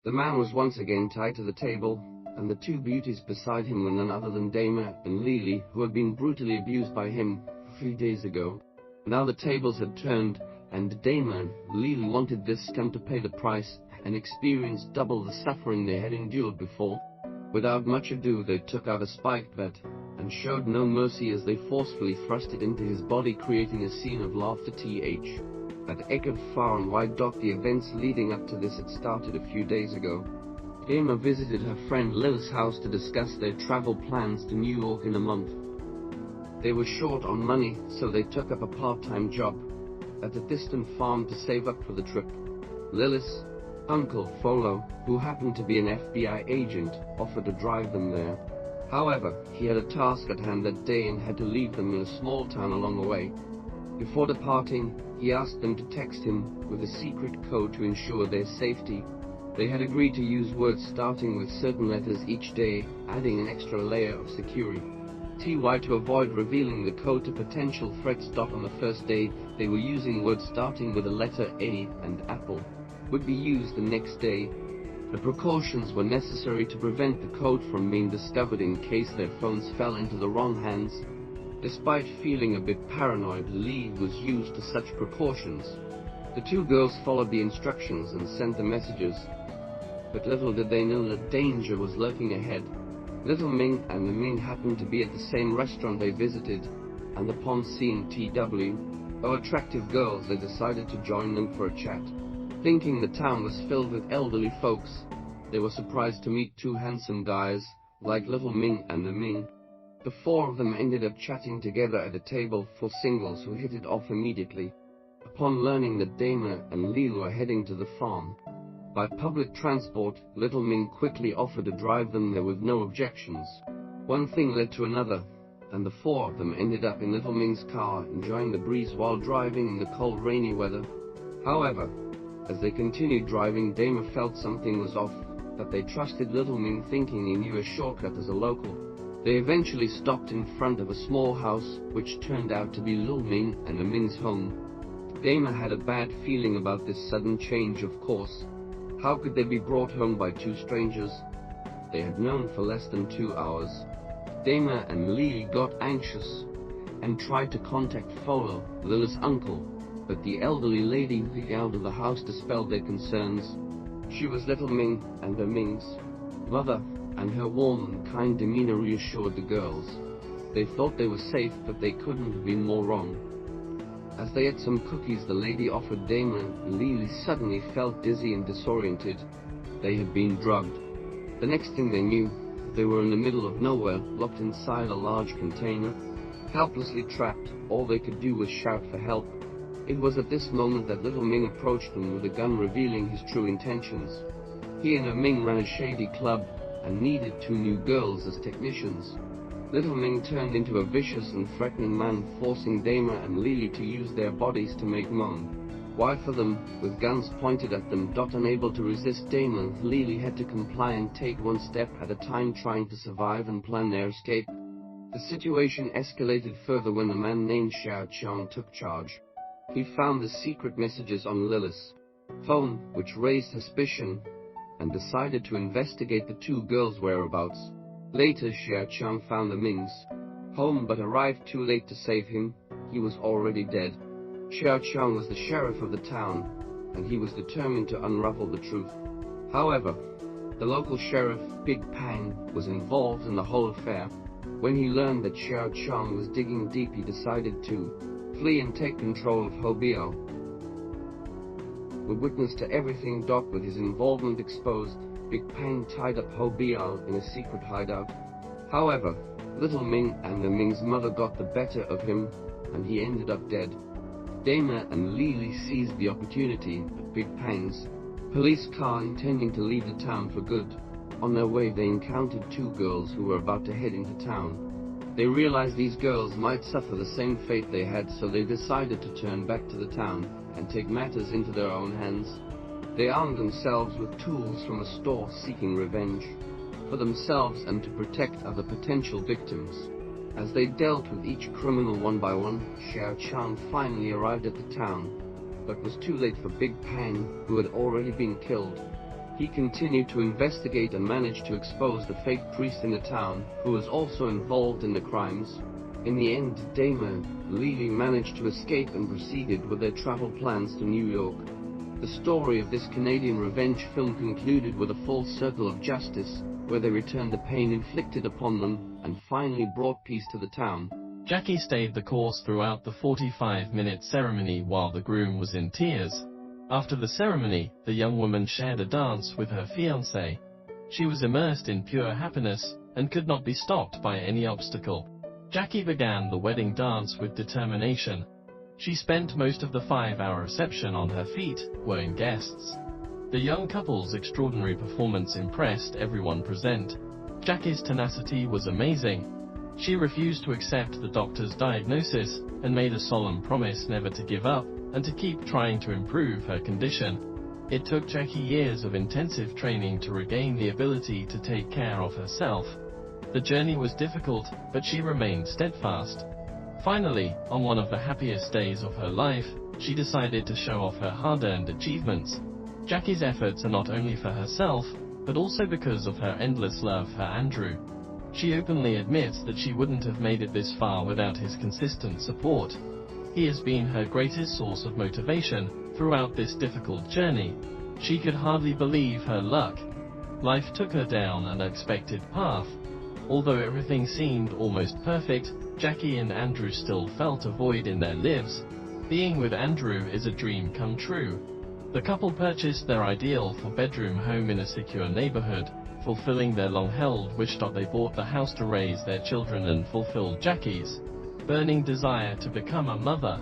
The man was once again tied to the table, and the two beauties beside him were none other than Dama and Lily, who had been brutally abused by him 3 days ago. Now the tables had turned, and Dama and Lily wanted this scum to pay the price and experience double the suffering they had endured before. Without much ado, they took out a spiked bat and showed no mercy as they forcefully thrust it into his body, creating a scene of laughter. That echoed far and wide. The events leading up to this had started a few days ago. Dama visited her friend Lil's house to discuss their travel plans to New York in a month. They were short on money, so they took up a part-time job at a distant farm to save up for the trip. Lil's uncle, Folo, who happened to be an FBI agent, offered to drive them there. However, he had a task at hand that day and had to leave them in a small town along the way. Before departing, he asked them to text him with a secret code to ensure their safety. They had agreed to use words starting with certain letters each day, adding an extra layer of security to avoid revealing the code to potential threats. On the first day, they were using words starting with the letter A, and Apple would be used the next day. The precautions were necessary to prevent the code from being discovered in case their phones fell into the wrong hands. Despite feeling a bit paranoid, the lead was used to such precautions. The two girls followed the instructions and sent the messages. But little did they know that danger was lurking ahead. Little Ming and the Ming happened to be at the same restaurant they visited, and upon seeing attractive girls, they decided to join them for a chat. Thinking the town was filled with elderly folks, they were surprised to meet two handsome guys, like Little Ming and the Ming. The four of them ended up chatting together at a table for singles who hit it off immediately. Upon learning that Dama and Lil were heading to the farm by public transport, Little Ming quickly offered to drive them there with no objections. One thing led to another, and the four of them ended up in Little Ming's car, enjoying the breeze while driving in the cold, rainy weather. However, as they continued driving, Dama felt something was off, that they trusted Little Ming, thinking he knew a shortcut as a local. They eventually stopped in front of a small house, which turned out to be Lil Ming and the Ming's home. Dama had a bad feeling about this sudden change, of course. How could they be brought home by two strangers they had known for less than 2 hours? Dama and Lily got anxious and tried to contact Folo, Lil's uncle, but the elderly lady who out of the house dispelled their concerns. She was Little Ming and the Ming's mother, and her warm and kind demeanor reassured the girls. They thought they were safe, but they couldn't have been more wrong. As they ate some cookies, the lady offered Dama and Lily suddenly felt dizzy and disoriented. They had been drugged. The next thing they knew, they were in the middle of nowhere, locked inside a large container, helplessly trapped. All they could do was shout for help. It was at this moment that Little Ming approached them with a gun, revealing his true intentions. He and Ming ran a shady club and needed 2 new girls as technicians. Little Ming turned into a vicious and threatening man, forcing Dama and Lily to use their bodies to make moan. Why for them, with guns pointed at them. Unable to resist, Dama and Lily had to comply and take one step at a time, trying to survive and plan their escape. The situation escalated further when a man named Xiao Chang took charge. He found the secret messages on Lilith's phone, which raised suspicion, and decided to investigate the 2 girls' whereabouts. Later, Xiao Chang found the Ming's home, but arrived too late to save him. He was already dead. Xiao Chang was the sheriff of the town, and he was determined to unravel the truth. However, the local sheriff, Big Pang, was involved in the whole affair. When he learned that Xiao Chang was digging deep, he decided to flee and take control of Hobio. With witness to everything, with his involvement exposed, Big Pang tied up Hobio in a secret hideout. However, Little Ming and the Ming's mother got the better of him, and he ended up dead. Dama and Lily seized the opportunity at Big Pang's police car, intending to leave the town for good. On their way, they encountered 2 girls who were about to head into town. They realized these girls might suffer the same fate they had, so they decided to turn back to the town and take matters into their own hands. They armed themselves with tools from a store, seeking revenge for themselves and to protect other potential victims. As they dealt with each criminal one by one, Xiao Chang finally arrived at the town, but was too late for Big Pang, who had already been killed. He continued to investigate and managed to expose the fake priest in the town, who was also involved in the crimes. In the end, Dama and Lily managed to escape and proceeded with their travel plans to New York. The story of this Canadian revenge film concluded with a full circle of justice, where they returned the pain inflicted upon them, and finally brought peace to the town. Jackie stayed the course throughout the 45-minute ceremony while the groom was in tears. After the ceremony, the young woman shared a dance with her fiancé. She was immersed in pure happiness, and could not be stopped by any obstacle. Jackie began the wedding dance with determination. She spent most of the 5-hour reception on her feet, wooing guests. The young couple's extraordinary performance impressed everyone present. Jackie's tenacity was amazing. She refused to accept the doctor's diagnosis, and made a solemn promise never to give up, and to keep trying to improve her condition. It took Jackie years of intensive training to regain the ability to take care of herself. The journey was difficult, but she remained steadfast. Finally, on one of the happiest days of her life, she decided to show off her hard-earned achievements. Jackie's efforts are not only for herself, but also because of her endless love for Andrew. She openly admits that she wouldn't have made it this far without his consistent support. He has been her greatest source of motivation throughout this difficult journey. She could hardly believe her luck. Life took her down an unexpected path. Although everything seemed almost perfect, Jackie and Andrew still felt a void in their lives. Being with Andrew is a dream come true. The couple purchased their ideal four-bedroom home in a secure neighborhood, fulfilling their long-held wish. They bought the house to raise their children and fulfill Jackie's burning desire to become a mother.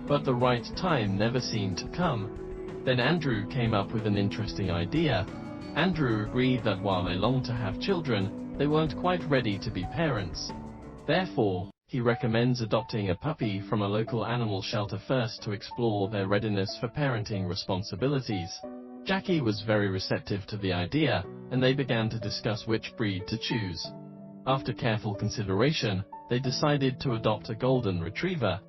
But the right time never seemed to come. Then Andrew came up with an interesting idea. Andrew agreed that while they longed to have children, they weren't quite ready to be parents. Therefore, he recommends adopting a puppy from a local animal shelter first to explore their readiness for parenting responsibilities. Jackie was very receptive to the idea, and they began to discuss which breed to choose. After careful consideration, they decided to adopt a golden retriever.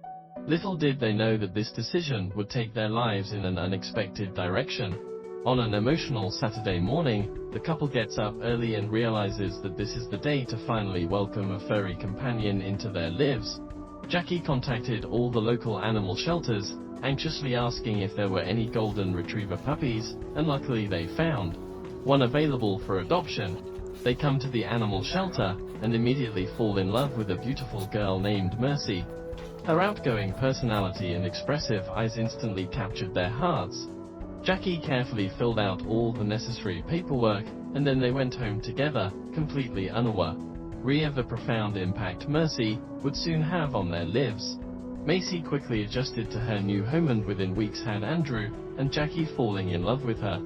Little did they know that this decision would take their lives in an unexpected direction. On an emotional Saturday morning, the couple gets up early and realizes that this is the day to finally welcome a furry companion into their lives. Jackie contacted all the local animal shelters, anxiously asking if there were any golden retriever puppies, and luckily they found one available for adoption. They come to the animal shelter, and immediately fall in love with a beautiful girl named Mercy. Her outgoing personality and expressive eyes instantly captured their hearts. Jackie carefully filled out all the necessary paperwork, and then they went home together, completely unaware of the profound impact Mercy would soon have on their lives. Macy quickly adjusted to her new home, and within weeks had Andrew and Jackie falling in love with her.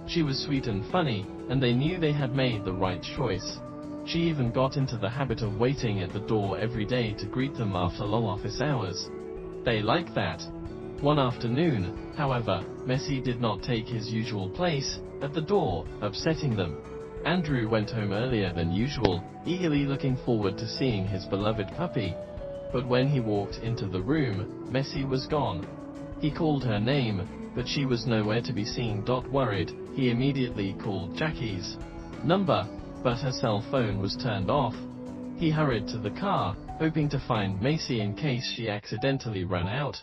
She was sweet and funny, and they knew they had made the right choice. She even got into the habit of waiting at the door every day to greet them after long office hours. They liked that. One afternoon, however, Messi did not take his usual place at the door, upsetting them. Andrew went home earlier than usual, eagerly looking forward to seeing his beloved puppy. But when he walked into the room, Messi was gone. He called her name, but she was nowhere to be seen. Worried, he immediately called Jackie's number, but her cell phone was turned off. He hurried to the car, hoping to find Macy in case she accidentally ran out.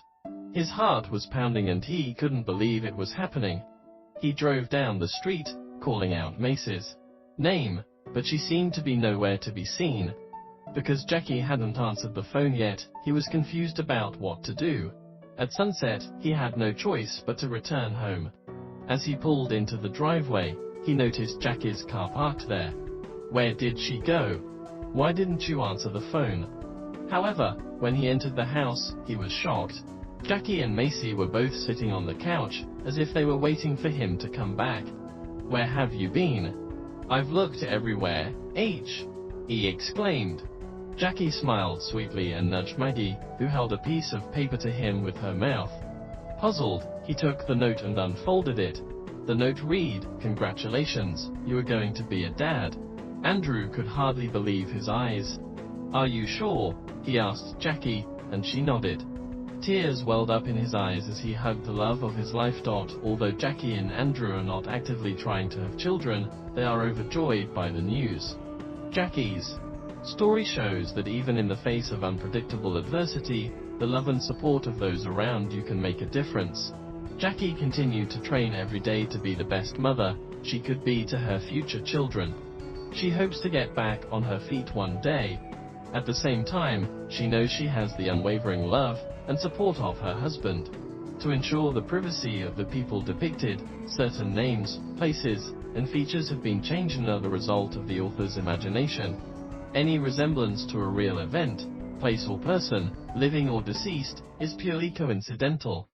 His heart was pounding and he couldn't believe it was happening. He drove down the street, calling out Macy's name, but she seemed to be nowhere to be seen. Because Jackie hadn't answered the phone yet, he was confused about what to do. At sunset, he had no choice but to return home. As he pulled into the driveway, he noticed Jackie's car parked there. Where did she go? Why didn't you answer the phone? However, when he entered the house, he was shocked. Jackie and Macy were both sitting on the couch, as if they were waiting for him to come back. Where have you been? I've looked everywhere, he exclaimed. Jackie smiled sweetly and nudged Maggie, who held a piece of paper to him with her mouth. Puzzled, he took the note and unfolded it. The note read, "Congratulations, you are going to be a dad." Andrew could hardly believe his eyes. "Are you sure?" he asked Jackie, and she nodded. Tears welled up in his eyes as he hugged the love of his life. Although Jackie and Andrew are not actively trying to have children, they are overjoyed by the news. Jackie's story shows that even in the face of unpredictable adversity, the love and support of those around you can make a difference. Jackie continued to train every day to be the best mother she could be to her future children. She hopes to get back on her feet one day. At the same time, she knows she has the unwavering love and support of her husband. To ensure the privacy of the people depicted, certain names, places, and features have been changed as a result of the author's imagination. Any resemblance to a real event, place or person, living or deceased, is purely coincidental.